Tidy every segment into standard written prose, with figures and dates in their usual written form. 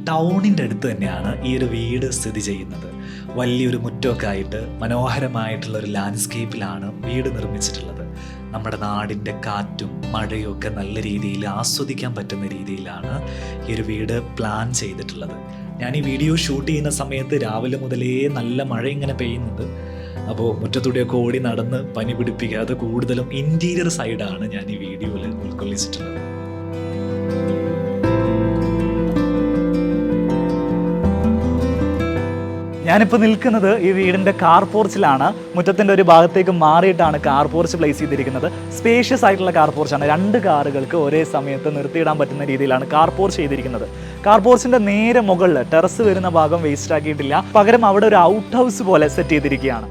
ടൗണിൻ്റെ അടുത്ത് തന്നെയാണ് ഈ ഒരു വീട് സ്ഥിതി ചെയ്യുന്നത്. വലിയൊരു മുറ്റമൊക്കെ ആയിട്ട് മനോഹരമായിട്ടുള്ള ഒരു ലാൻഡ്സ്കേപ്പിലാണ് വീട് നിർമ്മിച്ചിട്ടുള്ളത്. നമ്മുടെ നാടിൻ്റെ കാറ്റും മഴയും ഒക്കെ നല്ല രീതിയിൽ ആസ്വദിക്കാൻ പറ്റുന്ന രീതിയിലാണ് ഈ ഒരു വീട് പ്ലാൻ ചെയ്തിട്ടുള്ളത്. ഞാൻ ഈ വീഡിയോ ഷൂട്ട് ചെയ്യുന്ന സമയത്ത് രാവിലെ മുതലേ നല്ല മഴ ഇങ്ങനെ പെയ്യുന്നുണ്ട്. അപ്പോൾ മുറ്റത്തൂടെയൊക്കെ ഓടി നടന്ന് പനി പിടിപ്പിക്കാതെ കൂടുതലും ഇൻറ്റീരിയർ സൈഡാണ് ഞാൻ ഈ വീഡിയോയിൽ ഉൾക്കൊള്ളിച്ചിട്ടുള്ളത്. ഞാനിപ്പോൾ നിൽക്കുന്നത് ഈ വീടിൻ്റെ കാർ പോർച്ചിലാണ്. മുറ്റത്തിൻ്റെ ഒരു ഭാഗത്തേക്ക് മാറിയിട്ടാണ് കാർ പോർച്ച് പ്ലേസ് ചെയ്തിരിക്കുന്നത്. സ്പേഷ്യസ് ആയിട്ടുള്ള കാർ പോർച്ചാണ്. 2 കാറുകൾക്ക് ഒരേ സമയത്ത് നിർത്തിയിടാൻ പറ്റുന്ന രീതിയിലാണ് കാർ പോർച്ച് ചെയ്തിരിക്കുന്നത്. കാർ പോർച്ചിൻ്റെ നേരെ മുകളിൽ ടെറസ് വരുന്ന ഭാഗം വേസ്റ്റ് ആക്കിയിട്ടില്ല. പകരം അവിടെ ഒരു ഔട്ട് ഹൗസ് പോലെ സെറ്റ് ചെയ്തിരിക്കുകയാണ്.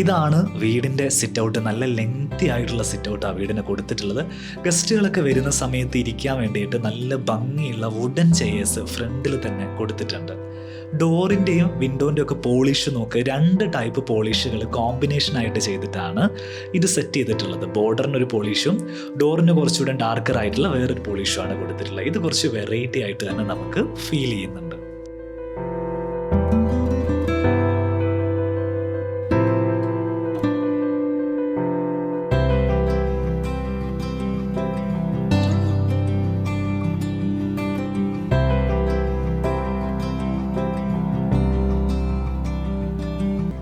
ഇതാണ് വീടിൻ്റെ സിറ്റ് ഔട്ട്. നല്ല ലെങ്തി ആയിട്ടുള്ള സിറ്റ് ഔട്ടാണ് വീടിന് കൊടുത്തിട്ടുള്ളത്. ഗസ്റ്റുകളൊക്കെ വരുന്ന സമയത്ത് ഇരിക്കാൻ വേണ്ടിയിട്ട് നല്ല ഭംഗിയുള്ള വുഡൻ ചെയേഴ്സ് ഫ്രണ്ടിൽ തന്നെ കൊടുത്തിട്ടുണ്ട്. ഡോറിൻ്റെയും വിൻഡോൻ്റെയും ഒക്കെ പോളിഷ് നോക്ക്. 2 ടൈപ്പ് പോളിഷുകൾ കോമ്പിനേഷനായിട്ട് ചെയ്തിട്ടാണ് ഇത് സെറ്റ് ചെയ്തിട്ടുള്ളത്. ബോർഡറിനൊരു പോളിഷും ഡോറിന് കുറച്ചുകൂടെ ഡാർക്കർ ആയിട്ടുള്ള വേറൊരു പോളിഷുമാണ് കൊടുത്തിട്ടുള്ളത്. ഇത് കുറച്ച് വെറൈറ്റി ആയിട്ട് തന്നെ നമുക്ക് ഫീൽ ചെയ്യുന്നുണ്ട്.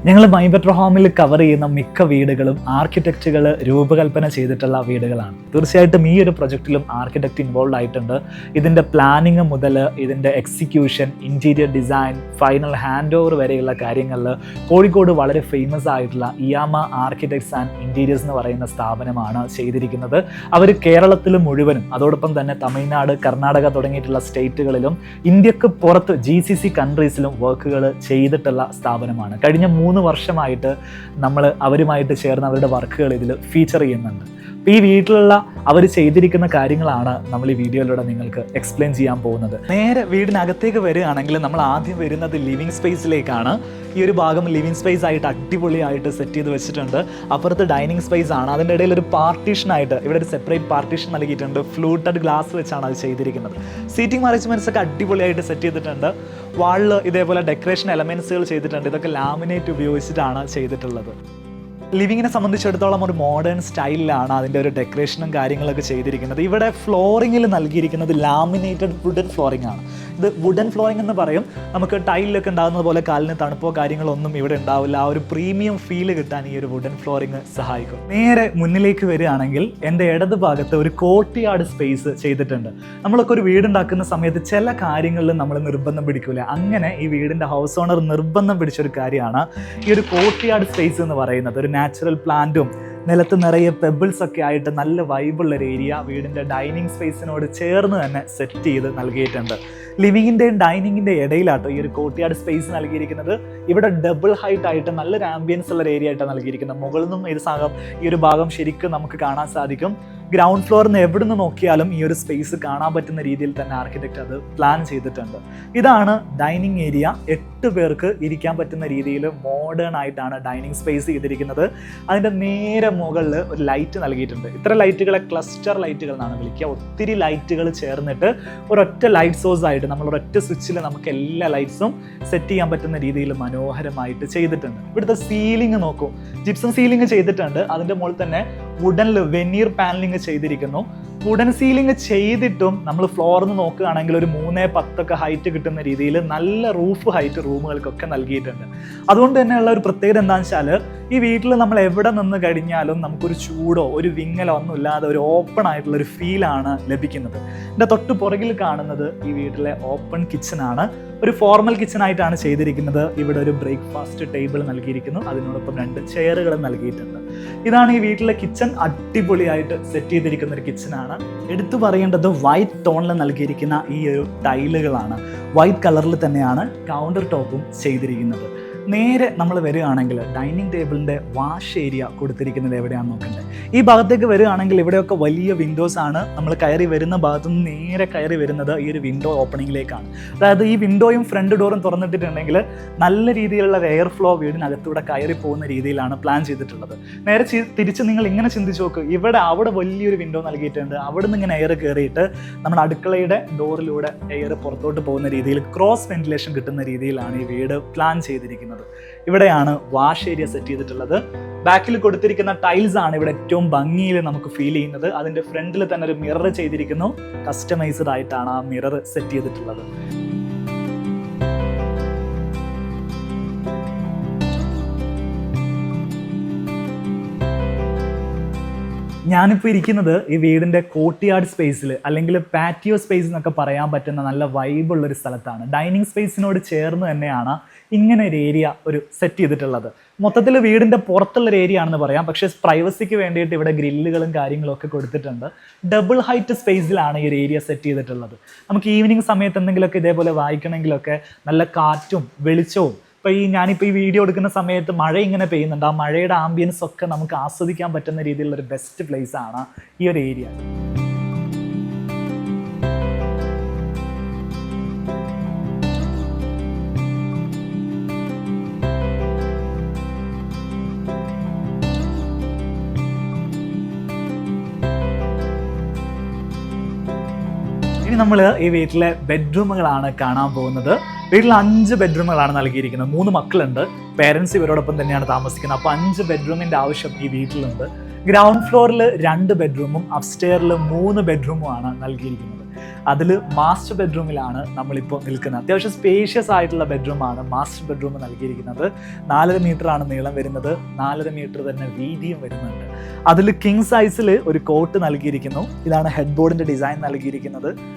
ഞങ്ങൾ മൈ ബെറ്റർ ഹോമിൽ കവർ ചെയ്യുന്ന മിക്ക വീടുകളും ആർക്കിടെക്റ്റുകൾ രൂപകൽപ്പന ചെയ്തിട്ടുള്ള വീടുകളാണ്. തീർച്ചയായിട്ടും ഈ ഒരു പ്രൊജക്റ്റിലും ആർക്കിടെക്റ്റ് ഇൻവോൾവ് ആയിട്ടുണ്ട്. ഇതിൻ്റെ പ്ലാനിങ് മുതൽ ഇതിൻ്റെ execution, interior design, final hand over വരെയുള്ള കാര്യങ്ങളിൽ കോഴിക്കോട് വളരെ ഫേമസ് ആയിട്ടുള്ള ഇയാമ ആർക്കിടെക്ട്സ് ആൻഡ് ഇൻറ്റീരിയേഴ്സ് എന്ന് പറയുന്ന സ്ഥാപനമാണ് ചെയ്തിരിക്കുന്നത്. അവർ കേരളത്തിൽ മുഴുവനും അതോടൊപ്പം തന്നെ തമിഴ്നാട്, കർണാടക തുടങ്ങിയിട്ടുള്ള സ്റ്റേറ്റുകളിലും ഇന്ത്യക്ക് പുറത്ത് GCC കൺട്രീസിലും വർക്കുകൾ ചെയ്തിട്ടുള്ള സ്ഥാപനമാണ്. കഴിഞ്ഞ 3 വർഷമായിട്ട് നമ്മൾ അവരുമായിട്ട് ചേർന്ന് അവരുടെ വർക്കുകൾ ഇതിൽ ഫീച്ചർ ചെയ്യുന്നുണ്ട്. അപ്പോൾ ഈ വീട്ടിലുള്ള അവർ ചെയ്തിരിക്കുന്ന കാര്യങ്ങളാണ് നമ്മൾ ഈ വീഡിയോയിലൂടെ നിങ്ങൾക്ക് എക്സ്പ്ലെയിൻ ചെയ്യാൻ പോകുന്നത്. നേരെ വീടിനകത്തേക്ക് വരികയാണെങ്കിൽ നമ്മൾ ആദ്യം വരുന്നത് ലിവിങ് സ്പേസിലേക്കാണ്. ഈ ഒരു ഭാഗം ലിവിങ് സ്പേസ് ആയിട്ട് അടിപൊളിയായിട്ട് സെറ്റ് ചെയ്ത് വെച്ചിട്ടുണ്ട്. അപ്പുറത്ത് ഡൈനിങ് സ്പേസ് ആണ്. അതിൻ്റെ ഇടയിൽ ഒരു പാർട്ടീഷനായിട്ട് ഇവിടെ ഒരു സെപ്പറേറ്റ് പാർട്ടീഷൻ നൽകിയിട്ടുണ്ട്. ഫ്ലൂട്ടഡ് ഗ്ലാസ് വെച്ചാണ് അത് ചെയ്തിരിക്കുന്നത്. സീറ്റിംഗ് അറേഞ്ച്മെൻറ്റ്സ് ഒക്കെ അടിപൊളിയായിട്ട് സെറ്റ് ചെയ്തിട്ടുണ്ട്. വാളിൽ ഇതേപോലെ ഡെക്കറേഷൻ എലമെൻറ്റ്സുകൾ ചെയ്തിട്ടുണ്ട്. ഇതൊക്കെ ലാമിനേറ്റ് ഉപയോഗിച്ചിട്ടാണ് ചെയ്തിട്ടുള്ളത്. ലിവിങ്ങിനെ സംബന്ധിച്ചിടത്തോളം ഒരു മോഡേൺ സ്റ്റൈലിലാണ് അതിൻ്റെ ഒരു ഡെക്കറേഷനും കാര്യങ്ങളൊക്കെ ചെയ്തിരിക്കുന്നത്. ഇവിടെ ഫ്ലോറിങ്ങിൽ നൽകിയിരിക്കുന്നത് ലാമിനേറ്റഡ് വുഡൻ ഫ്ലോറിംഗ് ആണ്. ഇത് വുഡൻ ഫ്ലോറിംഗ് എന്ന് പറയും. നമുക്ക് ടൈലിലൊക്കെ ഉണ്ടാകുന്നത് പോലെ കാലിന് തണുപ്പോ കാര്യങ്ങളൊന്നും ഇവിടെ ഉണ്ടാവില്ല. ആ ഒരു പ്രീമിയം ഫീൽ കിട്ടാൻ ഈ ഒരു വുഡൻ ഫ്ലോറിംഗ് സഹായിക്കും. നേരെ മുന്നിലേക്ക് വരികയാണെങ്കിൽ എൻ്റെ ഇടത് ഭാഗത്ത് ഒരു കോർട്ട്യാർഡ് സ്പേസ് ചെയ്തിട്ടുണ്ട്. നമ്മളൊക്കെ ഒരു വീടുണ്ടാക്കുന്ന സമയത്ത് ചില കാര്യങ്ങളിൽ നമ്മൾ നിർബന്ധം പിടിക്കില്ല. അങ്ങനെ ഈ വീടിൻ്റെ ഹൗസ് ഓണർ നിർബന്ധം പിടിച്ചൊരു കാര്യമാണ് ഈ ഒരു കോർട്ട്യാർഡ് സ്പേസ് എന്ന് പറയുന്നത്. ഒരു നാച്ചുറൽ പ്ലാന്റും നിലത്ത് നിറയെ പെബിൾസ് ഒക്കെ ആയിട്ട് നല്ല വൈബുള്ളൊരു ഏരിയ വീടിൻ്റെ ഡൈനിങ് സ്പേസിനോട് ചേർന്ന് തന്നെ സെറ്റ് ചെയ്ത് നൽകിയിട്ടുണ്ട്. ലിവിങ്ങിൻ്റെയും ഡൈനിങ്ങിൻ്റെ ഇടയിലാട്ടോ ഈ ഒരു കോർട്ട്യാർഡ് സ്പേസ് നൽകിയിരിക്കുന്നത്. ഇവിടെ ഡബിൾ ഹൈറ്റ് ആയിട്ട് നല്ലൊരു ആംബിയൻസ് ഉള്ള ഏരിയ ആയിട്ടാണ് നൽകിയിരിക്കുന്നത്. മുകളിൽ നിന്നും ഈ ഒരു ഭാഗം ശരിക്കും നമുക്ക് കാണാൻ സാധിക്കും. ഗ്രൗണ്ട് ഫ്ലോറിൽ നിന്ന് എവിടെ നിന്ന് നോക്കിയാലും ഈ ഒരു സ്പേസ് കാണാൻ പറ്റുന്ന രീതിയിൽ തന്നെ ആർക്കിടെക്റ്റ് അത് പ്ലാൻ ചെയ്തിട്ടുണ്ട്. ഇതാണ് ഡൈനിങ് ഏരിയ. 8 പേർക്ക് ഇരിക്കാൻ പറ്റുന്ന രീതിയിൽ മോഡേൺ ആയിട്ടാണ് ഡൈനിങ് സ്പേസ് ചെയ്തിരിക്കുന്നത്. അതിൻ്റെ നേരെ മുകളിൽ ഒരു ലൈറ്റ് നൽകിയിട്ടുണ്ട്. ഇത്ര ലൈറ്റുകളെ ക്ലസ്റ്റർ ലൈറ്റുകൾ എന്നാണ് വിളിക്കുക. ഒത്തിരി ലൈറ്റുകൾ ചേർന്നിട്ട് ഒരൊറ്റ ലൈറ്റ് സോഴ്സ് ആയിട്ട് നമ്മൾ ഒരൊറ്റ സ്വിച്ചിൽ നമുക്ക് എല്ലാ ലൈറ്റ്സും സെറ്റ് ചെയ്യാൻ പറ്റുന്ന രീതിയിൽ മനോഹരമായിട്ട് ചെയ്തിട്ടുണ്ട്. ഇവിടുത്തെ സീലിംഗ് നോക്കൂ, ജിപ്സം സീലിംഗ് ചെയ്തിട്ടുണ്ട്. അതിൻ്റെ മുകളിൽ തന്നെ വുഡനിൽ വെനീർ പാനലിംഗ് ചെയ്തിരിക്കുന്നു. വുഡൻ സീലിംഗ് ചെയ്തിട്ടും നമ്മൾ ഫ്ലോറിൽ നിന്ന് നോക്കുകയാണെങ്കിൽ ഒരു 3-10 ഒക്കെ ഹൈറ്റ് കിട്ടുന്ന രീതിയിൽ നല്ല റൂഫ് ഹൈറ്റ് റൂമുകൾക്കൊക്കെ നൽകിയിട്ടുണ്ട്. അതുകൊണ്ട് തന്നെയുള്ള ഒരു പ്രത്യേകത എന്താണെന്ന് വെച്ചാൽ ഈ വീട്ടിൽ നമ്മൾ എവിടെ നിന്ന് കഴിഞ്ഞാലും നമുക്കൊരു ചൂടോ ഒരു വിങ്ങലോ ഒന്നും ഇല്ലാതെ ഒരു ഓപ്പൺ ആയിട്ടുള്ള ഒരു ഫീലാണ് ലഭിക്കുന്നത്. എൻ്റെ തൊട്ട് പുറകിൽ കാണുന്നത് ഈ വീട്ടിലെ ഓപ്പൺ കിച്ചണാണ്. ഒരു ഫോർമൽ കിച്ചൺ ആയിട്ടാണ് ചെയ്തിരിക്കുന്നത്. ഇവിടെ ഒരു ബ്രേക്ക്ഫാസ്റ്റ് ടേബിൾ നൽകിയിരിക്കുന്നു. അതിനോടൊപ്പം 2 ചെയറുകൾ നൽകിയിട്ടുണ്ട്. ഇതാണ് ഈ വീട്ടിലെ കിച്ചൺ. അടിപൊളിയായിട്ട് സെറ്റ് ചെയ്തിരിക്കുന്ന ഒരു കിച്ചണാണ്. എടുത്തു പറയേണ്ടത് വൈറ്റ് ടോണിൽ നൽകിയിരിക്കുന്ന ഈ ഒരു ടൈലുകളാണ്. വൈറ്റ് കളറിൽ തന്നെയാണ് കൗണ്ടർ ടോപ്പും ചെയ്തിരിക്കുന്നത്. നേരെ നമ്മൾ വരികയാണെങ്കിൽ ഡൈനിങ് ടേബിളിൻ്റെ വാഷ് ഏരിയ കൊടുത്തിരിക്കുന്നത് എവിടെയാണെന്ന് നോക്കണ്ടേ. ഈ ഭാഗത്തേക്ക് വരികയാണെങ്കിൽ ഇവിടെയൊക്കെ വലിയ വിൻഡോസ് ആണ്. നമ്മൾ കയറി വരുന്ന ഭാഗത്തു നിന്ന് നേരെ കയറി വരുന്നത് ഈ ഒരു വിൻഡോ ഓപ്പണിങ്ങിലേക്കാണ്. അതായത് ഈ വിൻഡോയും ഫ്രണ്ട് ഡോറും തുറന്നിട്ടിട്ടുണ്ടെങ്കിൽ നല്ല രീതിയിലുള്ള എയർ ഫ്ലോ വീടിനകത്തൂടെ കയറി പോകുന്ന രീതിയിലാണ് പ്ലാൻ ചെയ്തിട്ടുള്ളത്. നേരെ തിരിച്ച് നിങ്ങൾ ഇങ്ങനെ ചിന്തിച്ച് നോക്ക്, അവിടെ വലിയൊരു വിൻഡോ നൽകിയിട്ടുണ്ട്. അവിടെ നിന്ന് ഇങ്ങനെ എയർ കയറിയിട്ട് നമ്മുടെ അടുക്കളയുടെ ഡോറിലൂടെ എയർ പുറത്തോട്ട് പോകുന്ന രീതിയിൽ ക്രോസ് വെന്റിലേഷൻ കിട്ടുന്ന രീതിയിലാണ് ഈ വീട് പ്ലാൻ ചെയ്തിരിക്കുന്നത്. ഇവിടെയാണ് വാഷ് ഏരിയ സെറ്റ് ചെയ്തിട്ടുള്ളത്. ബാക്കിൽ കൊടുത്തിരിക്കുന്ന ടൈൽസ് ആണ് ഇവിടെ ഏറ്റവും ഭംഗിയിൽ നമുക്ക് ഫീൽ ചെയ്യുന്നത്. അതിന്റെ ഫ്രണ്ടിൽ തന്നെ ഒരു മിറർ ചെയ്തിരിക്കുന്നു. കസ്റ്റമൈസ്ഡ് ആയിട്ടാണ് ആ മിറർ സെറ്റ് ചെയ്തിട്ടുള്ളത്. ഞാനിപ്പോൾ ഇരിക്കുന്നത് ഈ വീടിൻ്റെ കോർട്ട്യാർഡ് സ്പേസിൽ അല്ലെങ്കിൽ പാറ്റിയോ സ്പേസ് എന്നൊക്കെ പറയാൻ പറ്റുന്ന നല്ല വൈബുള്ളൊരു സ്ഥലത്താണ്. ഡൈനിങ് സ്പേസിനോട് ചേർന്ന് തന്നെയാണ് ഇങ്ങനെ ഒരു ഏരിയ സെറ്റ് ചെയ്തിട്ടുള്ളത്. മൊത്തത്തിൽ വീടിൻ്റെ പുറത്തുള്ളൊരു ഏരിയ ആണെന്ന് പറയാം. പക്ഷേ പ്രൈവസിക്ക് വേണ്ടിയിട്ട് ഇവിടെ ഗ്രില്ലുകളും കാര്യങ്ങളും ഒക്കെ കൊടുത്തിട്ടുണ്ട്. ഡബിൾ ഹൈറ്റ് സ്പേസിലാണ് ഈ ഒരു ഏരിയ സെറ്റ് ചെയ്തിട്ടുള്ളത്. നമുക്ക് ഈവനിങ് സമയത്ത് എന്തെങ്കിലുമൊക്കെ ഇതേപോലെ വായിക്കണമെങ്കിലൊക്കെ നല്ല കാറ്റും വെളിച്ചവും, ഞാനിപ്പോൾ ഈ വീഡിയോ എടുക്കുന്ന സമയത്ത് മഴ ഇങ്ങനെ പെയ്യുന്നുണ്ട്. ആ മഴയുടെ ആംബിയൻസ് ഒക്കെ നമുക്ക് ആസ്വദിക്കാൻ പറ്റുന്ന രീതിയിലുള്ളൊരു ബെസ്റ്റ് പ്ലേസ് ആണ് ഈ ഒരു ഏരിയ. ഇനി നമ്മൾ ഈ വീട്ടിലെ ബെഡ്റൂമുകളാണ് കാണാൻ പോകുന്നത്. വീട്ടിൽ 5 ബെഡ്റൂമുകളാണ് നൽകിയിരിക്കുന്നത്. 3 മക്കളുണ്ട്. പേരൻസ് ഇവരോടൊപ്പം തന്നെയാണ് താമസിക്കുന്നത്. അപ്പോൾ 5 ബെഡ്റൂമിൻ്റെ ആവശ്യം ഈ വീട്ടിലുണ്ട്. ഗ്രൗണ്ട് ഫ്ലോറിൽ 2 ബെഡ്റൂമും അപ്സ്റ്റെയറിൽ 3 ബെഡ്റൂമുമാണ് നൽകിയിരിക്കുന്നത്. അതിൽ മാസ്റ്റർ ബെഡ്റൂമിലാണ് നമ്മളിപ്പോൾ നിൽക്കുന്നത്. അത്യാവശ്യം സ്പേഷ്യസ് ആയിട്ടുള്ള ബെഡ്റൂമാണ് മാസ്റ്റർ ബെഡ്റൂം നൽകിയിരിക്കുന്നത്. 4.5 മീറ്ററാണ് നീളം വരുന്നത്, 4.5 മീറ്റർ തന്നെ വീതിയും വരുന്നുണ്ട്. അതിൽ കിങ് സൈസിൽ ഒരു കോട്ട് നൽകിയിരിക്കുന്നു. ഇതാണ് ഹെഡ് ബോർഡിൻ്റെ ഡിസൈൻ നൽകിയിരിക്കുന്നത്.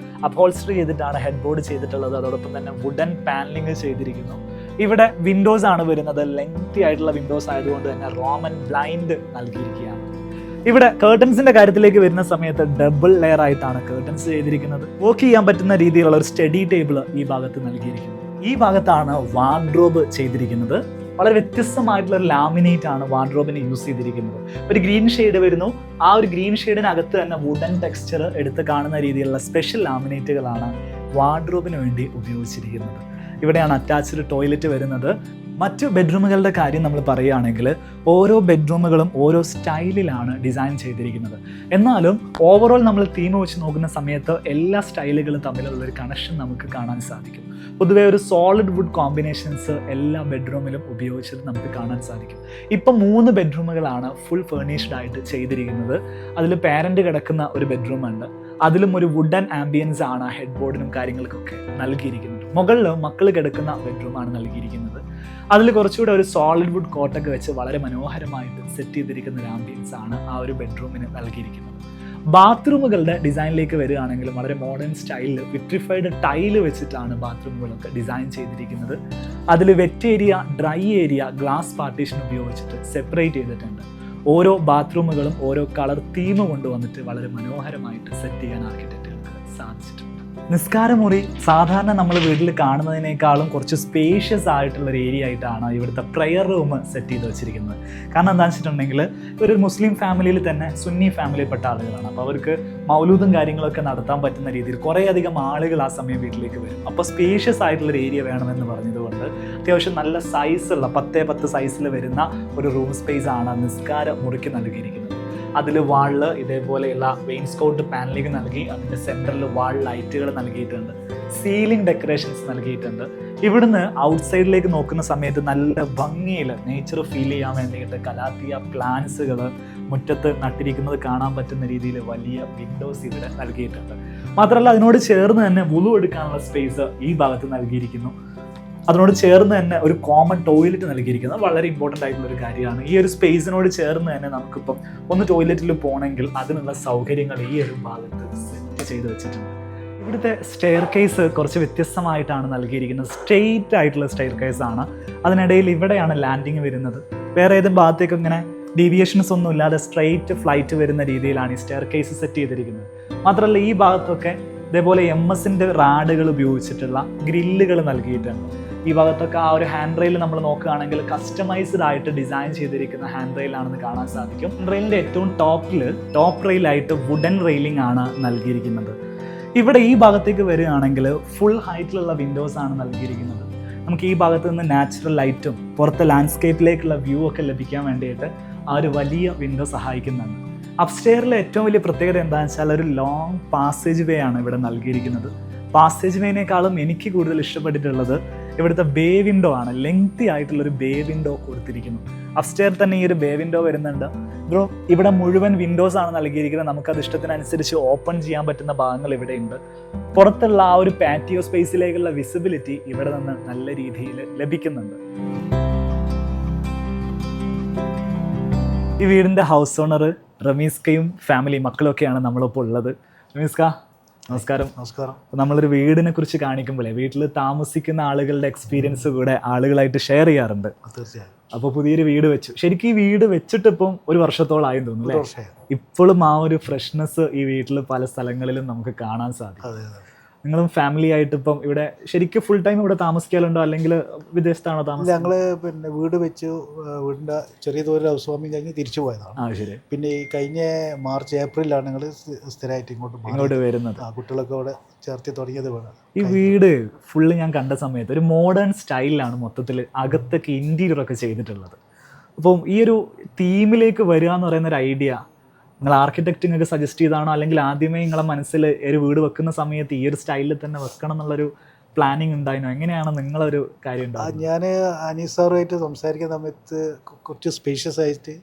അപ്ഹോൾസ്റ്ററി ചെയ്തിട്ടാണ് ഹെഡ് ബോർഡ് ചെയ്തിട്ടുള്ളത്. അതോടൊപ്പം തന്നെ വുഡൻ പാനലിംഗ് ചെയ്തിരിക്കുന്നു. ഇവിടെ വിൻഡോസ് ആണ് വരുന്നത്. ലെങ്തി ആയിട്ടുള്ള വിൻഡോസ് ആയതുകൊണ്ട് തന്നെ റോമൻ ബ്ലൈൻഡ് നൽകിയിരിക്കുകയാണ്. ഇവിടെ കേർട്ടൻസിന്റെ കാര്യത്തിലേക്ക് വരുന്ന സമയത്ത് ഡബിൾ ലെയർ ആയിട്ടാണ് കേർട്ടൻസ് ചെയ്തിരിക്കുന്നത്. വർക്ക് ചെയ്യാൻ പറ്റുന്ന രീതിയിലുള്ള ഒരു സ്റ്റഡി ടേബിൾ ഈ ഭാഗത്ത് നൽകിയിരിക്കുന്നു. ഈ ഭാഗത്താണ് വാർഡ്രോബ് ചെയ്തിരിക്കുന്നത്. വളരെ വ്യത്യസ്തമായിട്ടുള്ള ഒരു ലാമിനേറ്റ് ആണ് വാർഡ്രോബിന് യൂസ് ചെയ്തിരിക്കുന്നത്. ഒരു ഗ്രീൻ ഷെയ്ഡ് വരുന്നു. ആ ഒരു ഗ്രീൻ ഷെയ്ഡിനകത്ത് തന്നെ വുഡൻ ടെക്സ്ചർ എടുത്ത് കാണുന്ന രീതിയിലുള്ള സ്പെഷ്യൽ ലാമിനേറ്റുകളാണ് വാർഡ്രോബിന് വേണ്ടി ഉപയോഗിച്ചിരിക്കുന്നത്. ഇവിടെയാണ് അറ്റാച്ച്ഡ് ടോയ്ലറ്റ് വരുന്നത്. മറ്റു ബെഡ്റൂമുകളുടെ കാര്യം നമ്മൾ പറയുകയാണെങ്കിൽ ഓരോ ബെഡ്റൂമുകളും ഓരോ സ്റ്റൈലിലാണ് ഡിസൈൻ ചെയ്തിരിക്കുന്നത്. എന്നാലും ഓവറോൾ നമ്മൾ തീം വെച്ച് നോക്കുന്ന സമയത്ത് എല്ലാ സ്റ്റൈലുകളും തമ്മിലുള്ള ഒരു കണക്ഷൻ നമുക്ക് കാണാൻ സാധിക്കും. പൊതുവേ ഒരു സോളിഡ് വുഡ് കോമ്പിനേഷൻസ് എല്ലാ ബെഡ്റൂമിലും ഉപയോഗിച്ചത് നമുക്ക് കാണാൻ സാധിക്കും. ഇപ്പം 3 ബെഡ്റൂമുകളാണ് ഫുൾ ഫേർണിഷ്ഡ് ആയിട്ട് ചെയ്തിരിക്കുന്നത്. അതിൽ പാരൻ്റ് കിടക്കുന്ന ഒരു ബെഡ്റൂമുണ്ട്. അതിലും ഒരു വുഡൻ ആംബിയൻസ് ആണ് ഹെഡ് ബോർഡിനും കാര്യങ്ങൾക്കൊക്കെ നൽകിയിരിക്കുന്നത്. മുകളിൽ മക്കൾ കിടക്കുന്ന ബെഡ്റൂമാണ് നൽകിയിരിക്കുന്നത്. അതിൽ കുറച്ചുകൂടെ ഒരു സോളിഡ് വുഡ് കോട്ടൊക്കെ വെച്ച് വളരെ മനോഹരമായിട്ട് സെറ്റ് ചെയ്തിരിക്കുന്ന ഒരു ആംബിയൻസ് ആണ് ആ ഒരു ബെഡ്റൂമിന് നൽകിയിരിക്കുന്നത്. ബാത്റൂമുകളുടെ ഡിസൈനിലേക്ക് വരികയാണെങ്കിൽ വളരെ മോഡേൺ സ്റ്റൈലിൽ വിട്രിഫൈഡ് ടൈല് വെച്ചിട്ടാണ് ബാത്റൂമുകളൊക്കെ ഡിസൈൻ ചെയ്തിരിക്കുന്നത്. അതിൽ wet area, dry area glass partition ഉപയോഗിച്ചിട്ട് സെപ്പറേറ്റ് ചെയ്തിട്ടുണ്ട്. ഓരോ ബാത്റൂമുകളും ഓരോ കളർ തീം കൊണ്ടുവന്നിട്ട് വളരെ മനോഹരമായിട്ട് സെറ്റ് ചെയ്യാൻ ആർക്കിടെക്റ്റുകൾക്ക് സാധിച്ചിട്ടുണ്ട്. നിസ്കാരമുറി സാധാരണ നമ്മൾ വീട്ടിൽ കാണുന്നതിനേക്കാളും കുറച്ച് സ്പേഷ്യസ് ആയിട്ടുള്ളൊരു ഏരിയ ആയിട്ടാണ് ഇവിടുത്തെ പ്രെയർ റൂം സെറ്റ് ചെയ്ത് വെച്ചിരിക്കുന്നത്. കാരണം എന്താണെന്ന് വെച്ചിട്ടുണ്ടെങ്കിൽ ഒരു മുസ്ലിം ഫാമിലിയിൽ തന്നെ സുന്നി ഫാമിലിയിൽപ്പെട്ട ആളുകളാണ്. അപ്പോൾ അവർക്ക് മൗലൂദും കാര്യങ്ങളൊക്കെ നടത്താൻ പറ്റുന്ന രീതിയിൽ കുറേയധികം ആളുകൾ ആ സമയം വീട്ടിലേക്ക് വരും. അപ്പോൾ സ്പേഷ്യസ് ആയിട്ടുള്ളൊരു ഏരിയ വേണമെന്ന് പറഞ്ഞതുകൊണ്ട് അത്യാവശ്യം നല്ല സൈസുള്ള 10x10 സൈസിൽ വരുന്ന ഒരു റൂം സ്പേസ് ആണ് നിസ്കാര മുറിക്ക് നൽകിയിരിക്കുന്നത്. അതിൽ വാളിൽ ഇതേപോലെയുള്ള വെയിൻസ്കോട്ട് പാനലിംഗ് നൽകി അതിൻ്റെ സെൻറ്ററിൽ വാൾ ലൈറ്റുകൾ നൽകിയിട്ടുണ്ട്. സീലിംഗ് ഡെക്കറേഷൻസ് നൽകിയിട്ടുണ്ട്. ഇവിടുന്ന് ഔട്ട്സൈഡിലേക്ക് നോക്കുന്ന സമയത്ത് നല്ല ഭംഗിയിൽ നേച്ചർ ഫീൽ ചെയ്യാൻ വേണ്ടിയിട്ട് കലാത്തിയ പ്ലാന്റ്സുകൾ മുറ്റത്ത് നട്ടിരിക്കുന്നത് കാണാൻ പറ്റുന്ന രീതിയിൽ വലിയ വിൻഡോസ് ഇവിടെ നൽകിയിട്ടുണ്ട്. മാത്രമല്ല അതിനോട് ചേർന്ന് തന്നെ വുളു എടുക്കാനുള്ള സ്പേസ് ഈ ഭാഗത്ത് നൽകിയിരിക്കുന്നു. അതിനോട് ചേർന്ന് തന്നെ ഒരു കോമൺ ടോയ്ലറ്റ് നൽകിയിരിക്കുന്നത് വളരെ ഇമ്പോർട്ടൻ്റ് ആയിട്ടുള്ള ഒരു കാര്യമാണ്. ഈ ഒരു സ്പേസിനോട് ചേർന്ന് തന്നെ നമുക്കിപ്പം ഒന്ന് ടോയ്ലറ്റിൽ പോകണമെങ്കിൽ അതിനുള്ള സൗകര്യങ്ങൾ ഈ ഒരു ഭാഗത്ത് സെറ്റ് ചെയ്ത് വെച്ചിട്ടുണ്ട്. ഇവിടുത്തെ സ്റ്റെയർ കേസ് കുറച്ച് വ്യത്യസ്തമായിട്ടാണ് നൽകിയിരിക്കുന്നത്. സ്ട്രെയിറ്റ് ആയിട്ടുള്ള സ്റ്റെയർ കേസ് ആണ്. അതിനിടയിൽ ഇവിടെയാണ് ലാൻഡിങ് വരുന്നത്. വേറെ ഏതും ഭാഗത്തേക്ക് ഇങ്ങനെ ഡീവിയേഷൻസ് ഒന്നും ഇല്ലാതെ സ്ട്രെയിറ്റ് ഫ്ലൈറ്റ് വരുന്ന രീതിയിലാണ് ഈ സ്റ്റെയർ കേസ് സെറ്റ് ചെയ്തിരിക്കുന്നത്. മാത്രമല്ല ഈ ഭാഗത്തൊക്കെ ഇതേപോലെ MS-ൻ്റെ റാഡുകൾ ഉപയോഗിച്ചിട്ടുള്ള ഗ്രില്ലുകൾ നൽകിയിട്ടുണ്ട്. ഈ ഭാഗത്തൊക്കെ ആ ഒരു ഹാൻഡ് റെയിൽ നമ്മൾ നോക്കുകയാണെങ്കിൽ കസ്റ്റമൈസ്ഡ് ആയിട്ട് ഡിസൈൻ ചെയ്തിരിക്കുന്ന ഹാൻഡ് റെയിൽ ആണെന്ന് കാണാൻ സാധിക്കും. ഹാൻഡ് റെയിലിൻ്റെ ഏറ്റവും ടോപ്പ് റെയിലായിട്ട് വുഡൻ റെയിലിംഗ് ആണ് നൽകിയിരിക്കുന്നത്. ഇവിടെ ഈ ഭാഗത്തേക്ക് വരികയാണെങ്കിൽ ഫുൾ ഹൈറ്റിലുള്ള വിൻഡോസ് ആണ് നൽകിയിരിക്കുന്നത്. നമുക്ക് ഈ ഭാഗത്ത് നിന്ന് നാച്ചുറൽ ലൈറ്റും പുറത്തെ ലാൻഡ്സ്കേപ്പിലേക്കുള്ള വ്യൂ ഒക്കെ ലഭിക്കാൻ വേണ്ടിയിട്ട് ആ ഒരു വലിയ വിൻഡോ സഹായിക്കുന്നുണ്ട്. അപ്സ്റ്റെയറിലെ ഏറ്റവും വലിയ പ്രത്യേകത എന്താണെന്ന് വെച്ചാൽ ഒരു ലോങ് പാസേജ് വേ ആണ് ഇവിടെ നൽകിയിരിക്കുന്നത്. പാസേജ് വേനേക്കാളും എനിക്ക് കൂടുതൽ ഇഷ്ടപ്പെട്ടിട്ടുള്ളത് ഇവിടുത്തെ ബേ വിൻഡോ ആണ്. ലെങ്തി ആയിട്ടുള്ളൊരു ബേ വിൻഡോ കൊടുത്തിരിക്കുന്നു. അപ്സ്റ്റെയർ തന്നെ ഈ ഒരു ബേ വിൻഡോ വരുന്നുണ്ട്. ബ്രോ, ഇവിടെ മുഴുവൻ വിൻഡോസ് ആണ് നൽകിയിരിക്കുന്നത്. നമുക്കത് ഇഷ്ടത്തിനനുസരിച്ച് ഓപ്പൺ ചെയ്യാൻ പറ്റുന്ന ഭാഗങ്ങൾ ഇവിടെ ഉണ്ട്. പുറത്തുള്ള ആ ഒരു പാറ്റിയോ സ്പേസിലേക്കുള്ള വിസിബിലിറ്റി ഇവിടെ നിന്ന് നല്ല രീതിയിൽ ലഭിക്കുന്നുണ്ട്. ഈ വീടിൻ്റെ ഹൗസ് ഓണർ റമീസ്കയും ഫാമിലി മക്കളൊക്കെയാണ് നമ്മളിപ്പോൾ ഉള്ളത്. റമീസ്ക, നമസ്കാരം. നമസ്കാരം. നമ്മളൊരു വീടിനെ കുറിച്ച് കാണിക്കുമ്പോഴേ വീട്ടിൽ താമസിക്കുന്ന ആളുകളുടെ എക്സ്പീരിയൻസ് കൂടെ ആളുകളായിട്ട് ഷെയർ ചെയ്യാറുണ്ട്. തീർച്ചയായും. അപ്പോൾ പുതിയൊരു വീട് വെച്ചു. ശരിക്കും ഈ വീട് വെച്ചിട്ട് ഇപ്പം 1 വർഷത്തോളായി തോന്നുന്നു. ഇപ്പോഴും ആ ഒരു ഫ്രഷ്നെസ് ഈ വീട്ടിൽ പല സ്ഥലങ്ങളിലും നമുക്ക് കാണാൻ സാധിക്കും. നിങ്ങളും ഫാമിലി ആയിട്ട് ഇപ്പം ഇവിടെ ശരിക്കും ഫുൾ ടൈം ഇവിടെ താമസിക്കാറുണ്ടോ, അല്ലെങ്കിൽ വിദേശത്താണോ താമസം? ഞങ്ങള് പിന്നെ വീട് വെച്ചു, വീടിന്റെ ചെറിയ തോതിൽ ഹൗസ് വാമിങ് കഴിഞ്ഞ് തിരിച്ചു പോയതാണ്. ശരി. പിന്നെ ഈ കഴിഞ്ഞ മാർച്ച് ഏപ്രിലാണ് ഞങ്ങൾ സ്ഥിരമായിട്ട് ഇങ്ങോട്ട് വരുന്നത്. കുട്ടികളൊക്കെ ഇവിടെ ചേർത്തി തുടങ്ങിയത് വേണം. ഈ വീട് ഫുള്ള് ഞാൻ കണ്ട സമയത്ത് ഒരു മോഡേൺ സ്റ്റൈലിലാണ് മൊത്തത്തിൽ അകത്തൊക്കെ ഇന്റീരിയർ ഒക്കെ ചെയ്തിട്ടുള്ളത്. അപ്പം ഈ ഒരു തീമിലേക്ക് വരിക എന്ന് പറയുന്ന ഒരു ഐഡിയ നിങ്ങൾ ആർക്കിടെക്റ്റ് നിങ്ങൾക്ക് സജസ്റ്റ് ചെയ്താണോ, അല്ലെങ്കിൽ ആദ്യമേ നിങ്ങളെ മനസ്സിൽ ഒരു വീട് വെക്കുന്ന സമയത്ത് ഈ ഒരു സ്റ്റൈലിൽ തന്നെ വെക്കണം എന്നുള്ളൊരു പ്ലാനിങ് ഉണ്ടായിരുന്നോ? എങ്ങനെയാണ് നിങ്ങളൊരു കാര്യം ഉണ്ടാകുന്നത്? ഞാൻ അനീസ് സാറുമായിട്ട് സംസാരിക്കുന്ന സമയത്ത് കുറച്ച് സ്പേഷ്യസ് ആയിട്ട്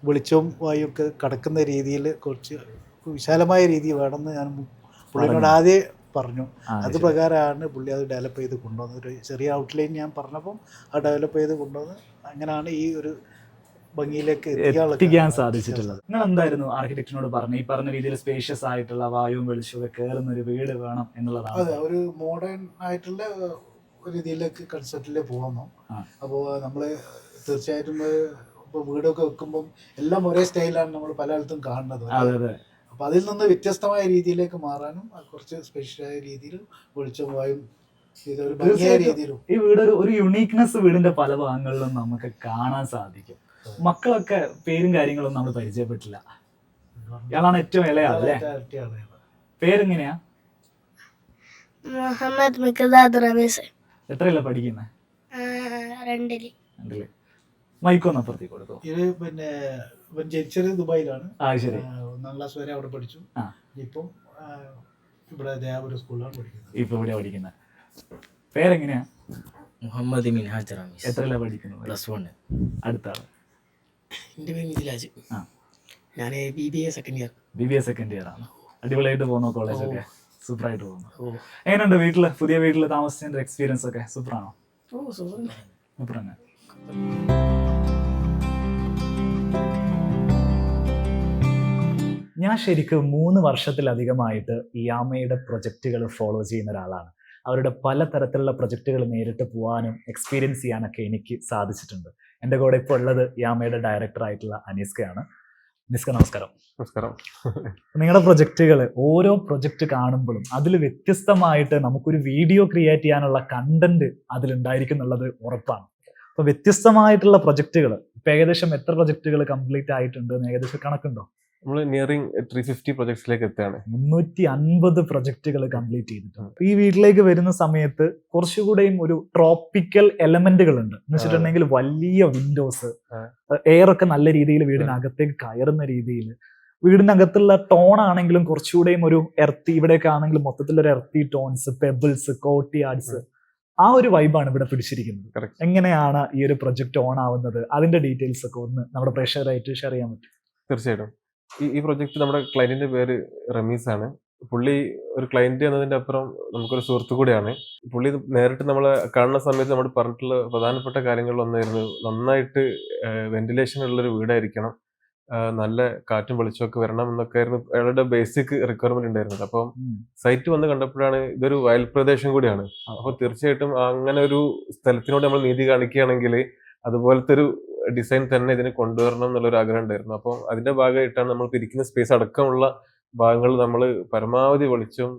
വെളിച്ചവും വായുവൊക്കെ കടക്കുന്ന രീതിയിൽ കുറച്ച് വിശാലമായ രീതി വേണമെന്ന് ഞാൻ പുള്ളിനോട് ആദ്യം പറഞ്ഞു. അത് പ്രകാരമാണ് പുള്ളി അത് ഡെവലപ്പ് ചെയ്ത് കൊണ്ടുവന്നത്. ഒരു ചെറിയ ഔട്ട്ലൈൻ ഞാൻ പറഞ്ഞപ്പം ആ ഡെവലപ്പ് ചെയ്ത് കൊണ്ടുവന്ന് അങ്ങനെയാണ് ഈ ഒരു ഭംഗിയിലേക്ക് എത്തിക്കാൻ സാധിച്ചിട്ടുള്ളത്. നിങ്ങൾ എന്തായിരുന്നു ആർക്കിടെക്റ്റിനോട് പറഞ്ഞു? ഈ പറഞ്ഞ രീതിയിൽ സ്പേഷ്യസ് ആയിട്ടുള്ള വായുവും വെളിച്ചവും കയറുന്ന ഒരു വീട് വേണം എന്നുള്ളതാണ്. അതെ, ഒരു മോഡേൺ ആയിട്ടുള്ള ഒരു രീതിയിലേക്ക് കൺസെപ്റ്റിലേക്ക് പോകുന്നു. അപ്പോൾ നമ്മൾ തീർച്ചയായിട്ടും ഇപ്പോൾ വീടൊക്കെ വെക്കുമ്പം എല്ലാം ഒരേ സ്റ്റൈലാണ് നമ്മൾ പലയിടത്തും കാണുന്നത്. അപ്പോൾ അതിൽ നിന്ന് വ്യത്യസ്തമായ രീതിയിലേക്ക് മാറാനും കുറച്ച് സ്പെഷ്യലായ രീതിയിൽ വെളിച്ചം വായും ഈ വീട് ഒരു യുണീക്നെസ് വീടിന്റെ പല ഭാഗങ്ങളിലും നമുക്ക് കാണാൻ സാധിക്കും. മക്കളൊക്കെ പേരും കാര്യങ്ങളൊന്നും നമ്മൾ പരിചയപ്പെട്ടില്ല. ഇയാളാണ് ഏറ്റവും ഇളയാളല്ലേ? പേരെങ്ങനെയാ? മുഹമ്മദ് മിഖ്ദാദ് റമീസ്. എത്രയല്ല പഠിക്കുന്നത്? 2ല്. മൈക്കൊന്ന് അപ്പുറത്തേക്ക് കൊടുത്തു. ഇത് പിന്നെ ജനിച്ചത് ദുബായിലാണ്. ശരി. 1ാം ക്ലാസ് വരെ അവിടെ പഠിച്ചു. ഇപ്പം ഇവിടെ ദേവപുരം സ്കൂളിലാണ് പഠിക്കുന്നത്. ഇപ്പൊ ഇവിടെ പഠിക്കുന്നത്. പേരെങ്ങനെയാ? മുഹമ്മദ് മിൻഹാജ് റമീസ്. എത്രയല്ല പഠിക്കുന്നത്? +1. അടുത്ത ആള്? എൻ്റെ പേര് മിഥിലാജ്. ഞാൻ BBA സെക്കൻഡ് ഇയർ ആണ്. അടിപൊളിയായിട്ട് പോകുന്നു കോളേജൊക്കെ? സൂപ്പറായിട്ട് പോകുന്നു. എങ്ങനെയുണ്ട് വീട്ടില്, പുതിയ വീട്ടിൽ താമസിച്ചതിന്റെ എക്സ്പീരിയൻസ് ഒക്കെ? സൂപ്പറാണോ? സൂപ്പർ തന്നെ. ഞാൻ ശരിക്കും 3 വർഷത്തിലധികമായിട്ട് യാമയുടെ പ്രൊജക്റ്റുകൾ ഫോളോ ചെയ്യുന്ന ഒരാളാണ്. അവരുടെ പലതരത്തിലുള്ള പ്രൊജക്റ്റുകൾ നേരിട്ട് പോകാനും എക്സ്പീരിയൻസ് ചെയ്യാനൊക്കെ എനിക്ക് സാധിച്ചിട്ടുണ്ട്. എൻ്റെ കൂടെ ഇപ്പോൾ ഉള്ളത് യാമയുടെ ഡയറക്ടറായിട്ടുള്ള അനീസ്കയാണ്. അനീസ്ക, നമസ്കാരം. നമസ്കാരം. നിങ്ങളുടെ പ്രൊജക്റ്റുകൾ, ഓരോ പ്രൊജക്റ്റ് കാണുമ്പോഴും അതിൽ വ്യത്യസ്തമായിട്ട് നമുക്കൊരു വീഡിയോ ക്രിയേറ്റ് ചെയ്യാനുള്ള കണ്ടന്റ് അതിലുണ്ടായിരിക്കും എന്നുള്ളത് ഉറപ്പാണ്. അപ്പോൾ വ്യത്യസ്തമായിട്ടുള്ള പ്രൊജക്റ്റുകൾ ഇപ്പം ഏകദേശം എത്ര പ്രൊജക്റ്റുകൾ കംപ്ലീറ്റ് ആയിട്ടുണ്ട് എന്ന് ഏകദേശം കണക്കുണ്ടോ? നമ്മൾ നിയറിംഗ് 350 പ്രൊജക്ട്സിലേക്ക് എത്തുകയാണ്. 350 പ്രൊജക്റ്റുകൾ കംപ്ലീറ്റ് ചെയ്തിട്ടുണ്ട്. ഈ വീട്ടിലേക്ക് വരുന്ന സമയത്ത് കുറച്ചുകൂടെയും ഒരു ട്രോപ്പിക്കൽ എലമെന്റുകൾ ഉണ്ട് എന്ന് വെച്ചിട്ടുണ്ടെങ്കിൽ വലിയ വിൻഡോസ്, എയർ ഒക്കെ നല്ല രീതിയിൽ വീടിനകത്തേക്ക് കയറുന്ന രീതിയിൽ, വീടിനകത്തുള്ള ടോൺ ആണെങ്കിലും കുറച്ചുകൂടെയും ഒരു എർത്തി, ഇവിടെയൊക്കെ ആണെങ്കിലും മൊത്തത്തിലൊരു എർത്തി ടോൺസ്, പെബിൾസ്, കോർട്ടിയാർഡ്സ്, ആ ഒരു വൈബാണ് ഇവിടെ പിടിച്ചിരിക്കുന്നത്. എങ്ങനെയാണ് ഈ ഒരു പ്രൊജക്ട് ഓൺ ആവുന്നത്? അതിന്റെ ഡീറ്റെയിൽസ് ഒക്കെ ഒന്ന് നമ്മുടെ പ്രേക്ഷകരായിട്ട് ഷെയർ ചെയ്യാൻ പറ്റും? തീർച്ചയായിട്ടും. ഈ പ്രൊജക്ട് നമ്മുടെ ക്ലയന്റിന്റെ പേര് റമീസ് ആണ്. പുള്ളി ഒരു ക്ലയന്റ് എന്നതിന്റെ അപ്പുറം നമുക്കൊരു സുഹൃത്തു കൂടിയാണ്. പുള്ളി നേരിട്ട് നമ്മളെ കാണുന്ന സമയത്ത് നമ്മൾ പറഞ്ഞിട്ടുള്ള പ്രധാനപ്പെട്ട കാര്യങ്ങളിലൊന്നായിരുന്നു നന്നായിട്ട് വെന്റിലേഷൻ ഉള്ളൊരു വീടായിരിക്കണം, നല്ല കാറ്റും വെളിച്ചമൊക്കെ വരണം എന്നൊക്കെ ആയിരുന്നു അയാളുടെ ബേസിക് റിക്വയർമെന്റ് ഉണ്ടായിരുന്നത്. അപ്പം സൈറ്റ് വന്ന് കണ്ടപ്പോഴാണ് ഇതൊരു വയൽ പ്രദേശം കൂടിയാണ്. അപ്പൊ തീർച്ചയായിട്ടും അങ്ങനെ ഒരു സ്ഥലത്തിനോട് നമ്മൾ നീതി കാണിക്കുകയാണെങ്കിൽ അതുപോലത്തെ ഒരു ഡിസൈൻ തന്നെ ഇതിന് കൊണ്ടുവരണം എന്നുള്ളൊരു ആഗ്രഹം ഉണ്ടായിരുന്നു. അപ്പോൾ അതിന്റെ ഭാഗമായിട്ടാണ് നമ്മൾ ഇരിക്കുന്ന സ്പേസ് അടക്കമുള്ള ഭാഗങ്ങൾ നമ്മൾ പരമാവധി വെളിച്ചം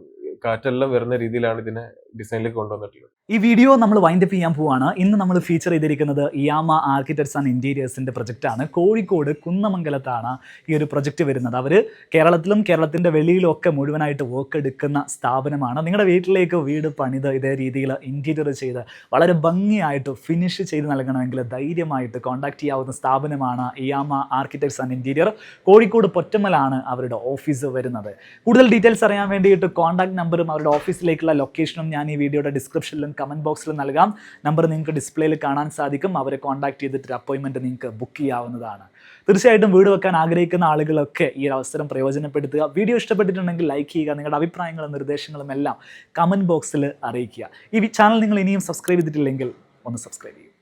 കാറ്റെല്ലാം വരുന്ന രീതിയിലാണ് ഇതിനെ ഡിസൈനിലേക്ക് കൊണ്ടുവന്നിട്ടുള്ളത്. ഈ വീഡിയോ നമ്മൾ വൈൻഡപ്പ് ചെയ്യാൻ പോവാണ്. ഇന്ന് നമ്മൾ ഫീച്ചർ ചെയ്തിരിക്കുന്നത് ഇയാമ ആർക്കിടെക്ട്സ് ആൻഡ് ഇൻറ്റീരിയേഴ്സിൻ്റെ പ്രൊജക്റ്റാണ്. കോഴിക്കോട് കുന്നമംഗലത്താണ് ഈ ഒരു പ്രൊജക്റ്റ് വരുന്നത്. അവർ കേരളത്തിലും കേരളത്തിൻ്റെ വെളിയിലും ഒക്കെ മുഴുവനായിട്ട് വർക്ക് എടുക്കുന്ന സ്ഥാപനമാണ്. നിങ്ങളുടെ വീട്ടിലേക്ക് വീട് പണിത് ഇതേ രീതിയിൽ ഇൻറ്റീരിയർ ചെയ്ത് വളരെ ഭംഗിയായിട്ട് ഫിനിഷ് ചെയ്ത് നൽകണമെങ്കിൽ ധൈര്യമായിട്ട് കോൺടാക്ട് ചെയ്യാവുന്ന സ്ഥാപനമാണ് ഇയാമ ആർക്കിടെക്ട്സ് ആൻഡ് ഇൻറ്റീരിയർ. കോഴിക്കോട് പൊറ്റമ്മലാണ് അവരുടെ ഓഫീസ് വരുന്നത്. കൂടുതൽ ഡീറ്റെയിൽസ് അറിയാൻ വേണ്ടിയിട്ട് കോൺടാക്ട് നമ്പറും അവരുടെ ഓഫീസിലേക്കുള്ള ലൊക്കേഷനും ഞാൻ ഈ വീഡിയോയുടെ ഡിസ്ക്രിപ്ഷനിലും കമൻറ്റ് ബോക്സിൽ നൽകാം. നമ്പർ നിങ്ങൾക്ക് ഡിസ്പ്ലേയിൽ കാണാൻ സാധിക്കും. അവരെ കോൺടാക്ട് ചെയ്തിട്ട് അപ്പോയിൻമെൻറ്റ് നിങ്ങൾക്ക് ബുക്ക് ചെയ്യാവുന്നതാണ്. തീർച്ചയായിട്ടും വീട് വെക്കാൻ ആഗ്രഹിക്കുന്ന ആളുകളൊക്കെ ഈ ഒരു അവസരം പ്രയോജനപ്പെടുത്തുക. വീഡിയോ ഇഷ്ടപ്പെട്ടിട്ടുണ്ടെങ്കിൽ ലൈക്ക് ചെയ്യുക. നിങ്ങളുടെ അഭിപ്രായങ്ങളും നിർദ്ദേശങ്ങളും എല്ലാം കമൻറ്റ് ബോക്സിൽ അറിയിക്കുക. ഈ ചാനൽ നിങ്ങൾ ഇനിയും സബ്സ്ക്രൈബ് ചെയ്തിട്ടില്ലെങ്കിൽ ഒന്ന് സബ്സ്ക്രൈബ് ചെയ്യുക.